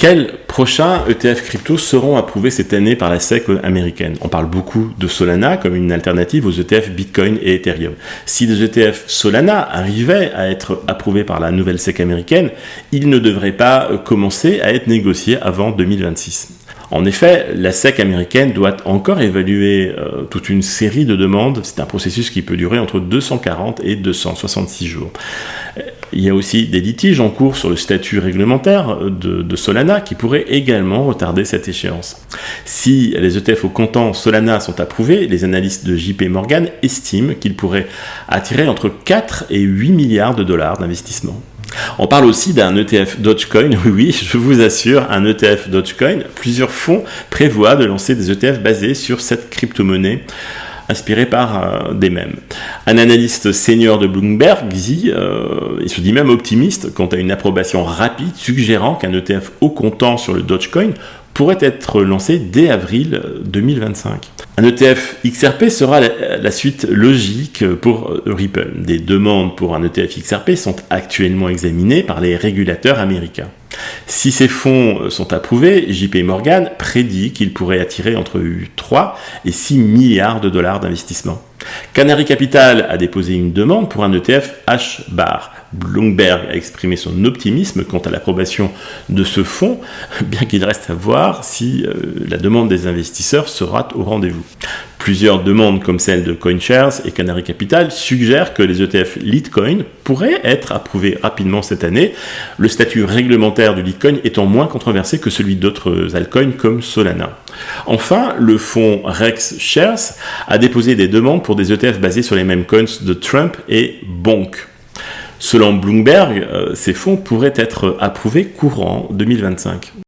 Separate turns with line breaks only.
Quels prochains ETF crypto seront approuvés cette année par la SEC américaine? On parle beaucoup de Solana comme une alternative aux ETF Bitcoin et Ethereum. Si les ETF Solana arrivaient à être approuvés par la nouvelle SEC américaine, ils ne devraient pas commencer à être négociés avant 2026. En effet, la SEC américaine doit encore évaluer toute une série de demandes. C'est un processus qui peut durer entre 240 et 266 jours. Il y a aussi des litiges en cours sur le statut réglementaire de Solana qui pourraient également retarder cette échéance. Si les ETF au comptant Solana sont approuvés, les analystes de JP Morgan estiment qu'ils pourraient attirer entre 4 et 8 milliards de dollars d'investissement. On parle aussi d'un ETF Dogecoin, oui, je vous assure, un ETF Dogecoin. Plusieurs fonds prévoient de lancer des ETF basés sur cette crypto-monnaie inspirée par des mèmes. Un analyste senior de Bloomberg il se dit même optimiste quant à une approbation rapide, suggérant qu'un ETF au comptant sur le Dogecoin pourrait être lancé dès avril 2025. Un ETF XRP sera la suite logique pour Ripple. Des demandes pour un ETF XRP sont actuellement examinées par les régulateurs américains. Si ces fonds sont approuvés, JP Morgan prédit qu'ils pourraient attirer entre 3 et 6 milliards de dollars d'investissement. Canary Capital a déposé une demande pour un ETF H-bar. Bloomberg a exprimé son optimisme quant à l'approbation de ce fonds, bien qu'il reste à voir si la demande des investisseurs sera au rendez-vous. Plusieurs demandes comme celle de CoinShares et Canary Capital suggèrent que les ETF Litecoin pourraient être approuvés rapidement cette année, le statut réglementaire du Litecoin étant moins controversé que celui d'autres altcoins comme Solana. Enfin, le fonds Rex Shares a déposé des demandes pour des ETF basés sur les mêmes coins de Trump et Bonk. Selon Bloomberg, ces fonds pourraient être approuvés courant 2025.